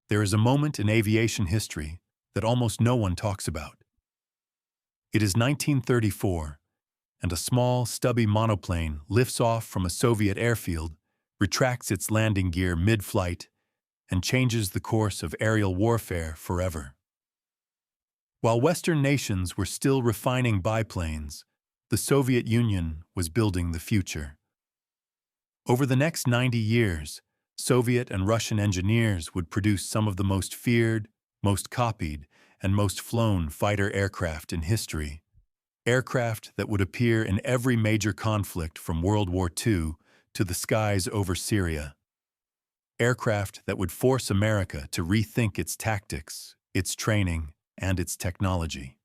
There is a moment in aviation history that almost no one talks about. It is 1934, and a small, stubby monoplane lifts off from a Soviet airfield, retracts its landing gear mid-flight, and changes the course of aerial warfare forever. While Western nations were still refining biplanes, the Soviet Union was building the future. Over the next 90 years, Soviet and Russian engineers would produce some of the most feared, most copied, and most flown fighter aircraft in history. Aircraft that would appear in every major conflict from World War II to the skies over Syria. Aircraft that would force America to rethink its tactics, its training, and its technology.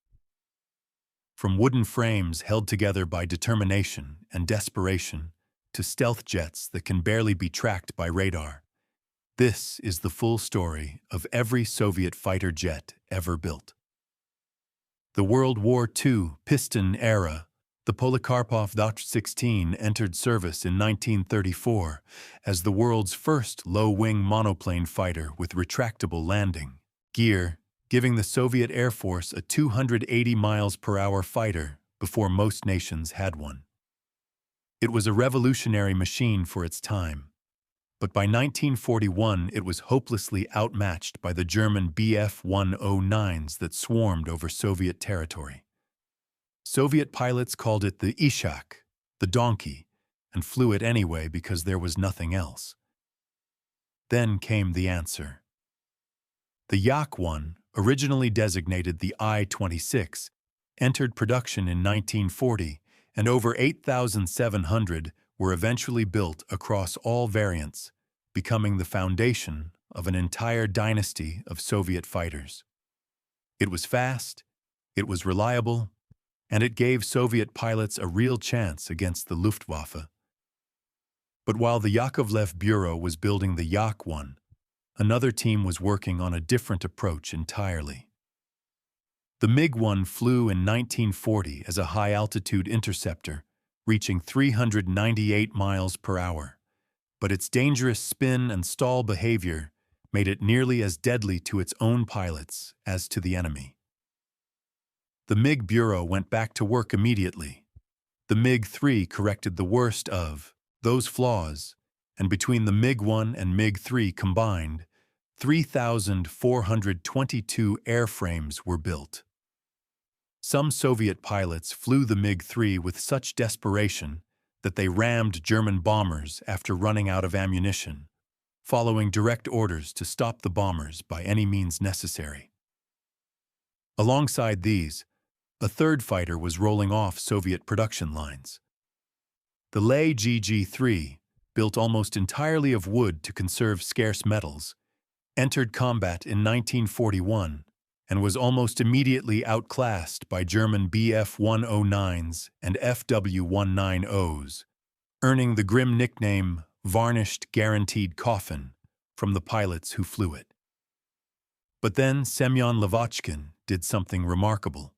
From wooden frames held together by determination and desperation to stealth jets that can barely be tracked by radar, this is the full story of every Soviet fighter jet ever built. The World War II piston era, the Polikarpov Dogfighters entered service in 1934 as the world's first low-wing monoplane fighter with retractable landing gear, giving the Soviet Air Force a 280 miles per hour fighter before most nations had one. It was a revolutionary machine for its time, but by 1941 it was hopelessly outmatched by the German Bf-109s that swarmed over Soviet territory. Soviet pilots called it the Ishak, the donkey, and flew it anyway because there was nothing else. Then came the answer. The Yak-1, originally designated the I-26, entered production in 1940, and over 8,700 were eventually built across all variants, becoming the foundation of an entire dynasty of Soviet fighters. It was fast, it was reliable, and it gave Soviet pilots a real chance against the Luftwaffe. But while the Yakovlev Bureau was building the Yak-1, another team was working on a different approach entirely. The MiG-1 flew in 1940 as a high-altitude interceptor, reaching 398 miles per hour, but its dangerous spin and stall behavior made it nearly as deadly to its own pilots as to the enemy. The MiG Bureau went back to work immediately. The MiG-3 corrected the worst of those flaws, and between the MiG-1 and MiG-3 combined, 3,422 airframes were built. Some Soviet pilots flew the MiG-3 with such desperation that they rammed German bombers after running out of ammunition, following direct orders to stop the bombers by any means necessary. Alongside these, a third fighter was rolling off Soviet production lines. The Ley GG-3, built almost entirely of wood to conserve scarce metals, entered combat in 1941 and was almost immediately outclassed by German Bf-109s and FW-190s, earning the grim nickname Varnished Guaranteed Coffin from the pilots who flew it. But then Semyon Lavochkin did something remarkable.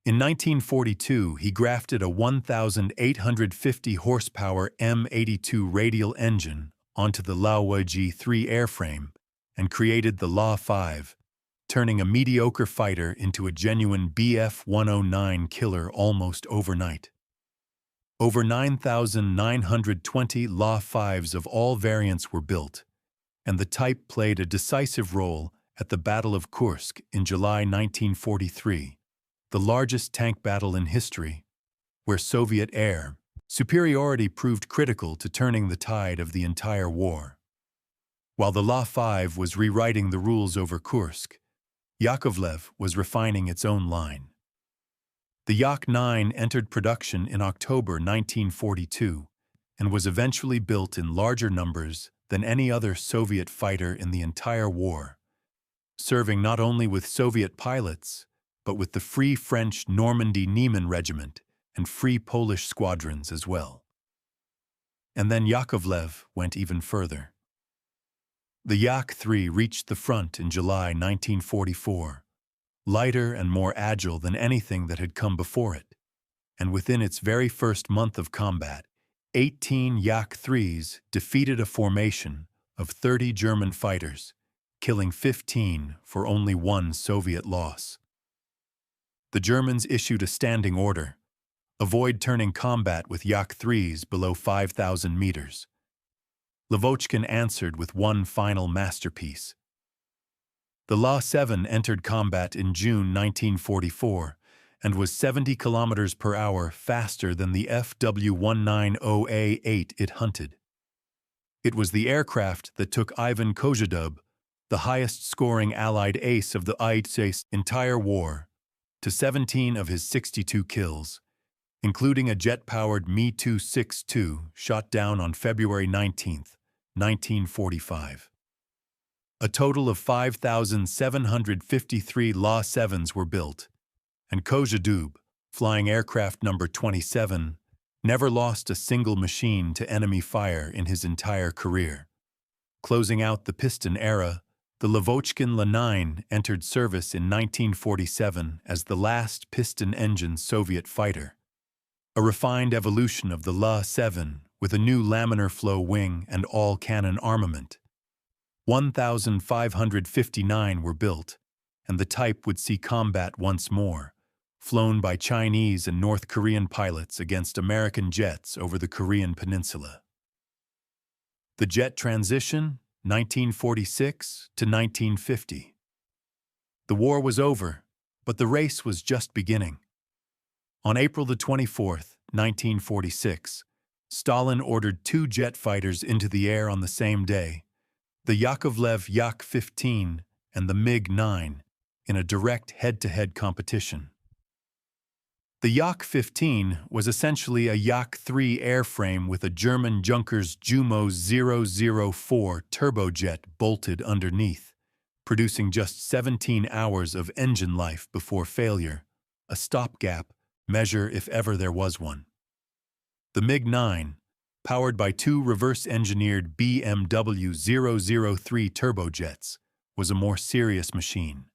In 1942, he grafted a 1,850 horsepower M82 radial engine onto the Ley G3 airframe and created the La-5, turning a mediocre fighter into a genuine Bf-109 killer almost overnight. Over 9,920 La-5s of all variants were built, and the type played a decisive role at the Battle of Kursk in July 1943, the largest tank battle in history, where Soviet air superiority proved critical to turning the tide of the entire war. While the La-5 was rewriting the rules over Kursk, Yakovlev was refining its own line. The Yak-9 entered production in October 1942 and was eventually built in larger numbers than any other Soviet fighter in the entire war, serving not only with Soviet pilots, but with the Free French Normandy Niemen Regiment and Free Polish squadrons as well. And then Yakovlev went even further. The Yak-3 reached the front in July 1944, lighter and more agile than anything that had come before it, and within its very first month of combat, 18 Yak-3s defeated a formation of 30 German fighters, killing 15 for only one Soviet loss. The Germans issued a standing order: avoid turning combat with Yak-3s below 5,000 meters. Lavochkin answered with one final masterpiece. The La-7 entered combat in June 1944 and was 70 kilometers per hour faster than the FW-190A-8 it hunted. It was the aircraft that took Ivan Kozhedub, the highest-scoring Allied ace of the IIT's entire war, to 17 of his 62 kills, including a jet-powered Mi-262 shot down on February 19, 1945. A total of 5,753 La-7s were built, and Kozhedub, flying aircraft number 27, never lost a single machine to enemy fire in his entire career. Closing out the piston era, the Lavochkin La-9 entered service in 1947 as the last piston-engine Soviet fighter, a refined evolution of the La-7 with a new laminar flow wing and all-cannon armament. 1,559 were built, and the type would see combat once more, flown by Chinese and North Korean pilots against American jets over the Korean peninsula. The jet transition, 1946 to 1950. The war was over, but the race was just beginning. On April 24, 1946, Stalin ordered 2 jet fighters into the air on the same day, the Yakovlev Yak-15 and the MiG-9, in a direct head-to-head competition. The Yak-15 was essentially a Yak-3 airframe with a German Junkers Jumo 004 turbojet bolted underneath, producing just 17 hours of engine life before failure, a stopgap measure if ever there was one. The MiG-9, powered by 2 reverse-engineered BMW 003 turbojets, was a more serious machine.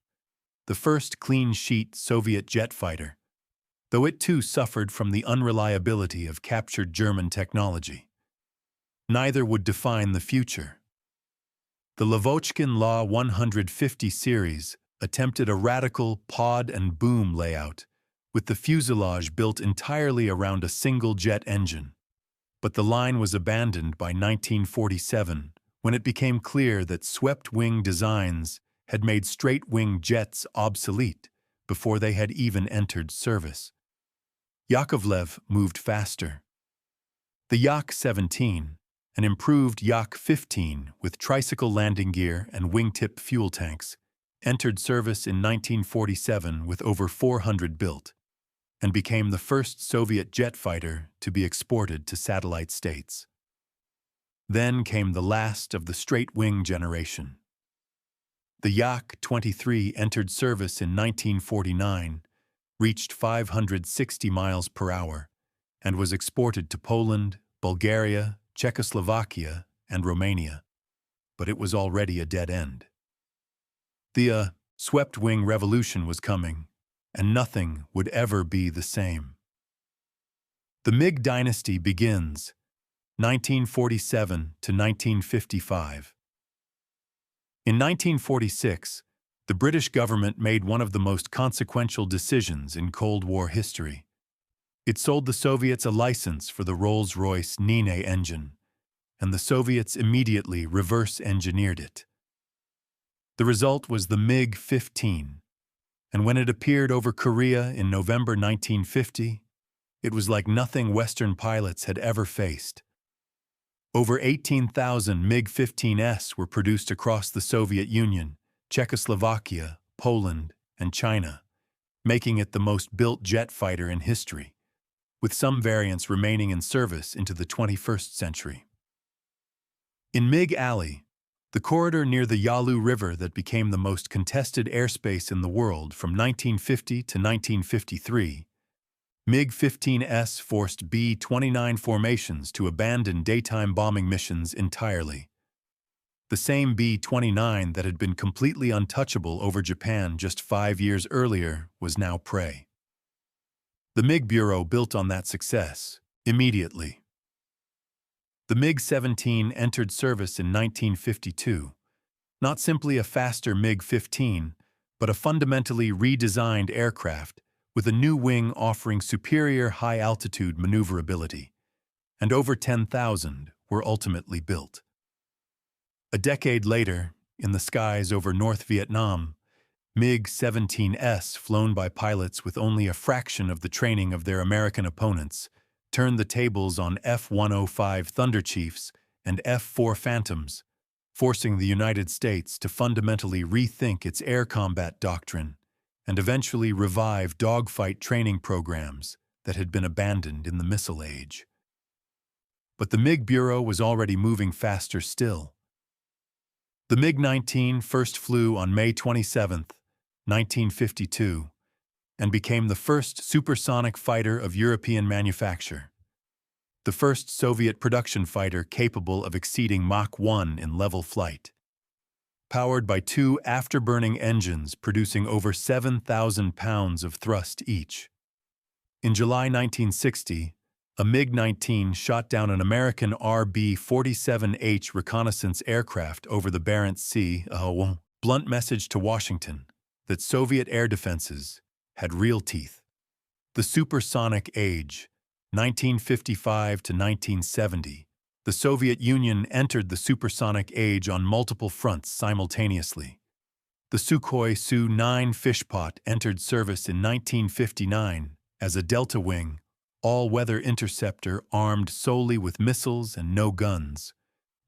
The first clean-sheet Soviet jet fighter, though it too suffered from the unreliability of captured German technology. Neither would define the future. The Lavochkin La-150 series attempted a radical pod and boom layout, with the fuselage built entirely around a single jet engine. But the line was abandoned by 1947 when it became clear that swept-wing designs had made straight-wing jets obsolete before they had even entered service. Yakovlev moved faster. The Yak-17, an improved Yak-15 with tricycle landing gear and wingtip fuel tanks, entered service in 1947 with over 400 built, and became the first Soviet jet fighter to be exported to satellite states. Then came the last of the straight-wing generation. The Yak-23 entered service in 1949, reached 560 miles per hour, and was exported to Poland, Bulgaria, Czechoslovakia, and Romania. But it was already a dead end. The swept-wing revolution was coming, and nothing would ever be the same. The MiG dynasty begins, 1947 to 1955. In 1946, the British government made one of the most consequential decisions in Cold War history. It sold the Soviets a license for the Rolls-Royce Nene engine, and the Soviets immediately reverse-engineered it. The result was the MiG-15, and when it appeared over Korea in November 1950, it was like nothing Western pilots had ever faced. Over 18,000 MiG-15s were produced across the Soviet Union, Czechoslovakia, Poland, and China, making it the most built jet fighter in history, with some variants remaining in service into the 21st century. In MiG Alley, the corridor near the Yalu River that became the most contested airspace in the world from 1950 to 1953, MiG-15s forced B-29 formations to abandon daytime bombing missions entirely. The same B-29 that had been completely untouchable over Japan just 5 years earlier was now prey. The MiG Bureau built on that success immediately. The MiG-17 entered service in 1952, Not simply a faster MiG-15, but a fundamentally redesigned aircraft with a new wing offering superior high-altitude maneuverability. And over 10,000 were ultimately built. A decade later, in the skies over North Vietnam, MiG-17s, flown by pilots with only a fraction of the training of their American opponents, turned the tables on F-105 Thunder Chiefs and F-4 Phantoms, forcing the United States to fundamentally rethink its air combat doctrine and eventually revive dogfight training programs that had been abandoned in the missile age. But the MiG Bureau was already moving faster still. The MiG-19 first flew on May 27, 1952, and became the first supersonic fighter of European manufacture, the first Soviet production fighter capable of exceeding Mach 1 in level flight. Powered by two afterburning engines producing over 7,000 pounds of thrust each. In July 1960, a MiG-19 shot down an American RB-47H reconnaissance aircraft over the Barents Sea, a blunt message to Washington that Soviet air defenses had real teeth. The supersonic age, 1955 to 1970, the Soviet Union entered the supersonic age on multiple fronts simultaneously. The Sukhoi Su-9 Fishpot entered service in 1959 as a delta wing, all-weather interceptor armed solely with missiles and no guns,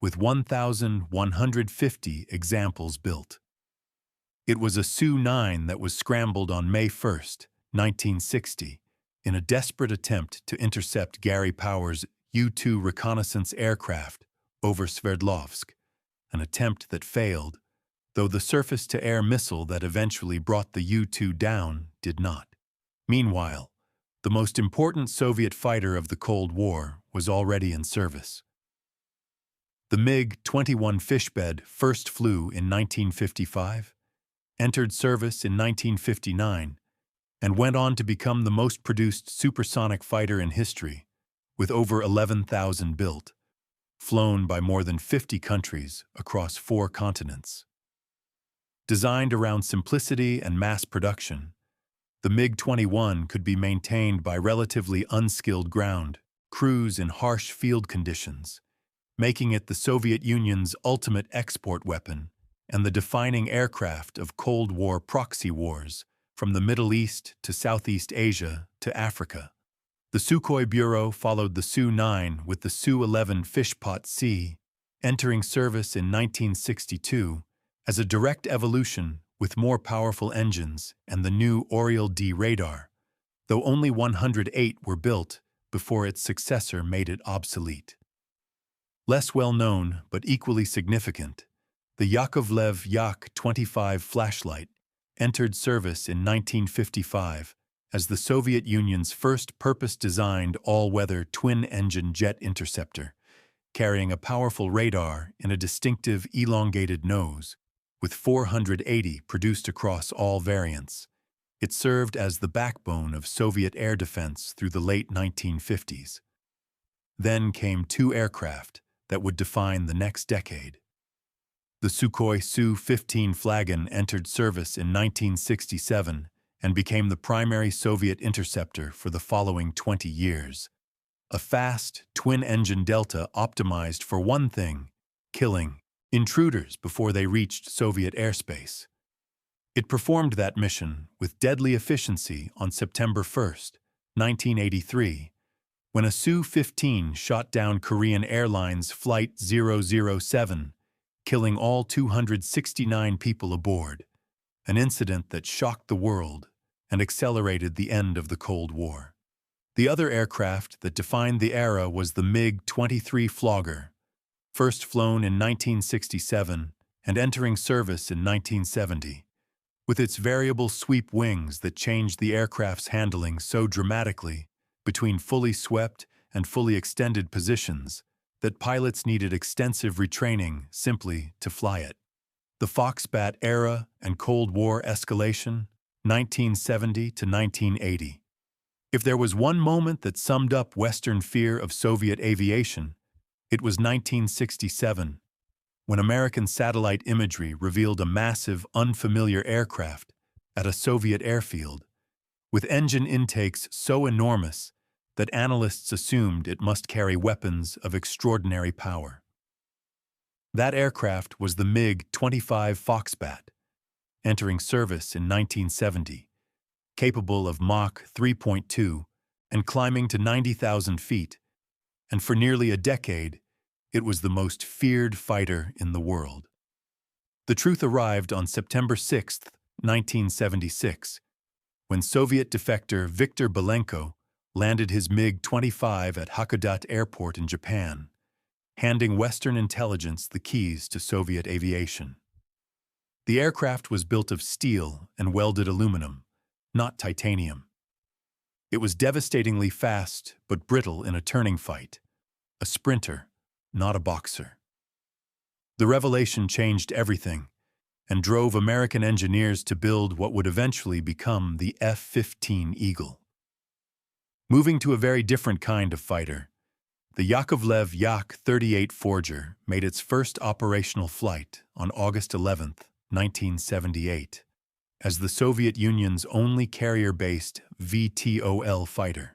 with 1,150 examples built. It was a Su-9 that was scrambled on May 1, 1960, in a desperate attempt to intercept Gary Powers' U-2 reconnaissance aircraft over Sverdlovsk, an attempt that failed, though the surface-to-air missile that eventually brought the U-2 down did not. Meanwhile, the most important Soviet fighter of the Cold War was already in service. The MiG-21 Fishbed first flew in 1955, entered service in 1959, and went on to become the most produced supersonic fighter in history, with over 11,000 built, flown by more than 50 countries across 4 continents. Designed around simplicity and mass production, the MiG-21 could be maintained by relatively unskilled ground crews in harsh field conditions, making it the Soviet Union's ultimate export weapon and the defining aircraft of Cold War proxy wars from the Middle East to Southeast Asia to Africa. The Sukhoi Bureau followed the Su-9 with the Su-11 Fishpot C, entering service in 1962 as a direct evolution with more powerful engines and the new Oriole D radar, though only 108 were built before its successor made it obsolete. Less well-known, but equally significant, the Yakovlev Yak-25 flashlight entered service in 1955 as the Soviet Union's first purpose-designed all-weather twin-engine jet interceptor, carrying a powerful radar and a distinctive elongated nose, with 480 produced across all variants. It served as the backbone of Soviet air defense through the late 1950s. Then came 2 aircraft that would define the next decade. The Sukhoi Su-15 Flagon entered service in 1967 and became the primary Soviet interceptor for the following 20 years. A fast, twin-engine delta optimized for one thing: killing intruders before they reached Soviet airspace. It performed that mission with deadly efficiency on September 1, 1983, when a Su-15 shot down Korean Airlines Flight 007, killing all 269 people aboard, an incident that shocked the world and accelerated the end of the Cold War. The other aircraft that defined the era was the MiG-23 Flogger, first flown in 1967 and entering service in 1970. With its variable sweep wings that changed the aircraft's handling so dramatically between fully swept and fully extended positions that pilots needed extensive retraining simply to fly it. The Foxbat era and Cold War escalation, 1970 to 1980. If there was one moment that summed up Western fear of Soviet aviation, it was 1967, when American satellite imagery revealed a massive, unfamiliar aircraft at a Soviet airfield, with engine intakes so enormous that analysts assumed it must carry weapons of extraordinary power. That aircraft was the MiG-25 Foxbat, entering service in 1970, capable of Mach 3.2 and climbing to 90,000 feet, and for nearly a decade, it was the most feared fighter in the world. The truth arrived on September 6, 1976, when Soviet defector Viktor Belenko landed his MiG-25 at Hakodate Airport in Japan, handing Western intelligence the keys to Soviet aviation. The aircraft was built of steel and welded aluminum, not titanium. It was devastatingly fast but brittle in a turning fight, a sprinter, not a boxer. The revelation changed everything and drove American engineers to build what would eventually become the F-15 Eagle. Moving to a very different kind of fighter, the Yakovlev Yak-38 Forger made its first operational flight on August 11, 1978, as the Soviet Union's only carrier-based VTOL fighter.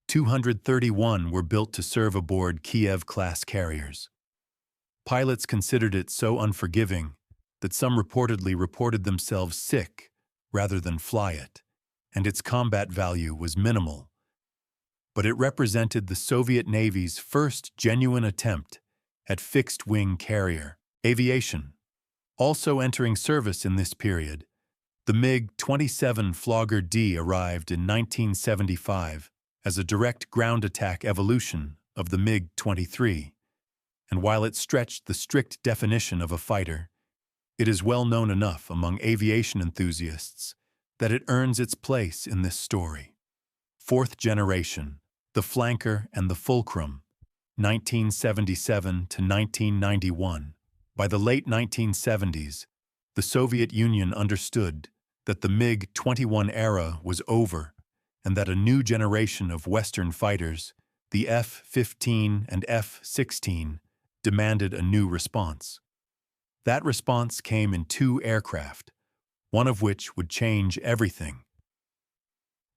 231 were built to serve aboard Kiev-class carriers. Pilots considered it so unforgiving that some reportedly reported themselves sick rather than fly it, and its combat value was minimal. But it represented the Soviet Navy's first genuine attempt at fixed-wing carrier aviation. Also entering service in this period, the MiG-27 Flogger D arrived in 1975 as a direct ground attack evolution of the MiG-23, and while it stretched the strict definition of a fighter, it is well known enough among aviation enthusiasts that it earns its place in this story. Fourth generation, the Flanker and the Fulcrum, 1977 to 1991. By the late 1970s, the Soviet Union understood that the MiG-21 era was over and that a new generation of Western fighters, the F-15 and F-16, demanded a new response. That response came in two aircraft, one of which would change everything.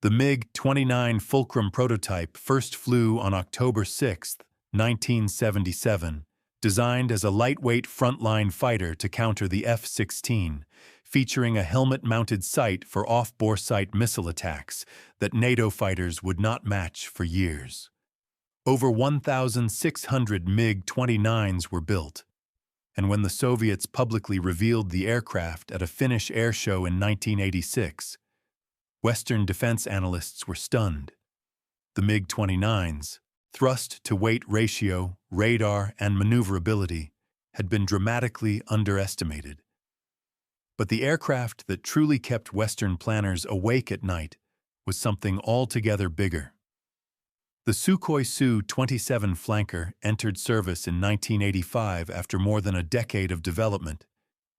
The MiG-29 Fulcrum prototype first flew on October 6, 1977, designed as a lightweight frontline fighter to counter the F-16, featuring a helmet-mounted sight for off-boresight missile attacks that NATO fighters would not match for years. Over 1,600 MiG-29s were built, and when the Soviets publicly revealed the aircraft at a Finnish air show in 1986, Western defense analysts were stunned. The MiG-29's thrust-to-weight ratio, radar, and maneuverability had been dramatically underestimated. But the aircraft that truly kept Western planners awake at night was something altogether bigger. The Sukhoi Su-27 Flanker entered service in 1985 after more than a decade of development,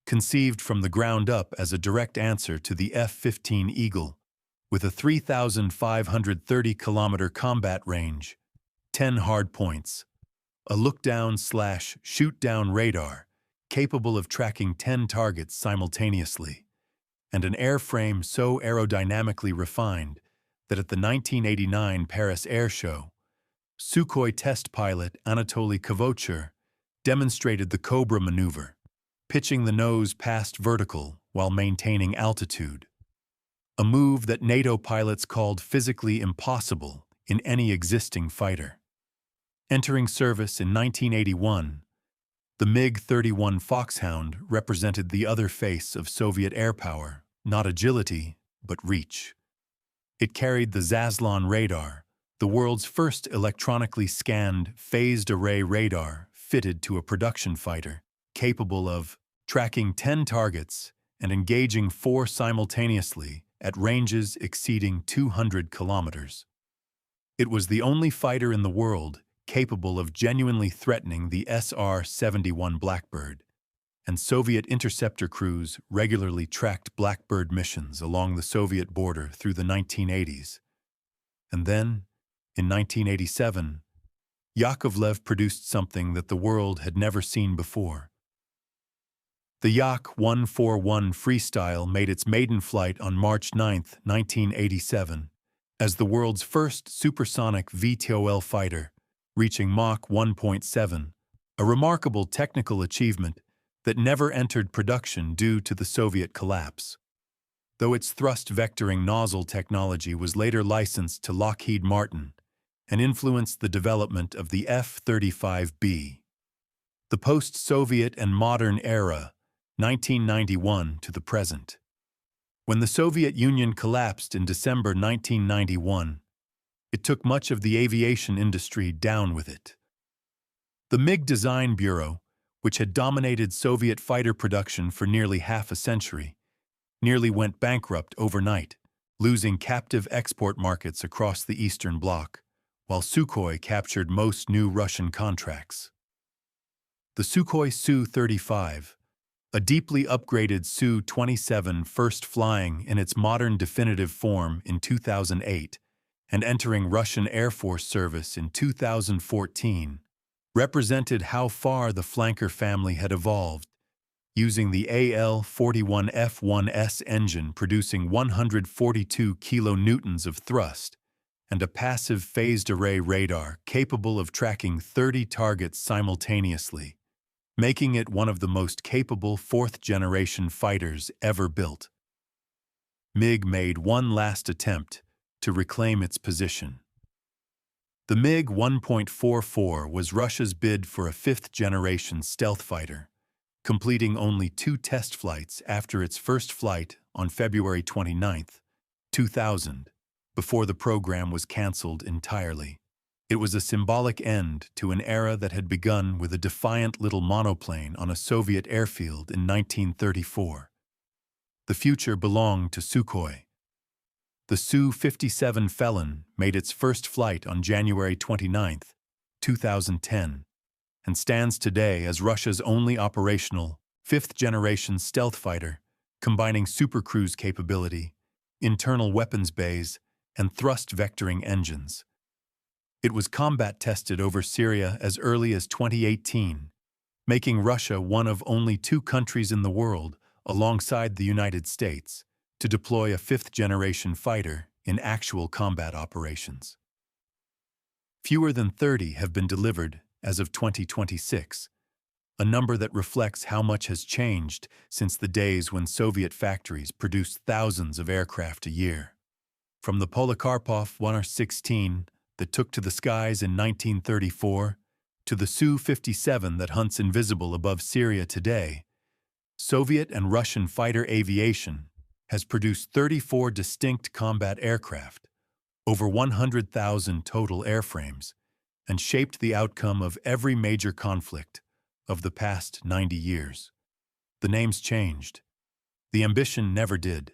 conceived from the ground up as a direct answer to the F-15 Eagle, with a 3,530-kilometer combat range, 10 hardpoints, a look-down/shoot-down radar capable of tracking 10 targets simultaneously, and an airframe so aerodynamically refined that at the 1989 Paris Air Show, Sukhoi test pilot Anatoly Kovochur demonstrated the Cobra maneuver, pitching the nose past vertical while maintaining altitude, a move that NATO pilots called physically impossible in any existing fighter. Entering service in 1981, the MiG-31 Foxhound represented the other face of Soviet air power, not agility, but reach. It carried the Zaslon radar, the world's first electronically scanned, phased-array radar fitted to a production fighter, capable of tracking 10 targets and engaging 4 simultaneously at ranges exceeding 200 kilometers. It was the only fighter in the world capable of genuinely threatening the SR-71 Blackbird, and Soviet interceptor crews regularly tracked Blackbird missions along the Soviet border through the 1980s. And then, in 1987, Yakovlev produced something that the world had never seen before. The Yak-141 Freestyle made its maiden flight on March 9, 1987, as the world's first supersonic VTOL fighter, reaching Mach 1.7, a remarkable technical achievement that never entered production due to the Soviet collapse. Though its thrust-vectoring nozzle technology was later licensed to Lockheed Martin and influenced the development of the F-35B. The post-Soviet and modern era, 1991 to the present. When the Soviet Union collapsed in December 1991, it took much of the aviation industry down with it. The MiG Design Bureau, which had dominated Soviet fighter production for nearly half a century, nearly went bankrupt overnight, losing captive export markets across the Eastern Bloc, while Sukhoi captured most new Russian contracts. The Sukhoi Su-35, a deeply upgraded Su-27 first flying in its modern definitive form in 2008 and entering Russian Air Force service in 2014, represented how far the flanker family had evolved, using the AL-41F1S engine producing 142 kilonewtons of thrust and a passive phased array radar capable of tracking 30 targets simultaneously, making it one of the most capable fourth-generation fighters ever built. MiG made one last attempt to reclaim its position. The MiG 1.44 was Russia's bid for a fifth-generation stealth fighter, completing only 2 test flights after its first flight on February 29, 2000, before the program was cancelled entirely. It was a symbolic end to an era that had begun with a defiant little monoplane on a Soviet airfield in 1934. The future belonged to Sukhoi. The Su-57 Felon made its first flight on January 29, 2010, and stands today as Russia's only operational, fifth-generation stealth fighter, combining supercruise capability, internal weapons bays, and thrust-vectoring engines. It was combat-tested over Syria as early as 2018, making Russia one of only 2 countries in the world, alongside the United States, to deploy a fifth-generation fighter in actual combat operations. Fewer than 30 have been delivered as of 2026, a number that reflects how much has changed since the days when Soviet factories produced thousands of aircraft a year. From the Polikarpov 1R-16 that took to the skies in 1934 to the Su-57 that hunts invisible above Syria today, Soviet and Russian fighter aviation has produced 34 distinct combat aircraft, over 100,000 total airframes, and shaped the outcome of every major conflict of the past 90 years. The names changed. The ambition never did.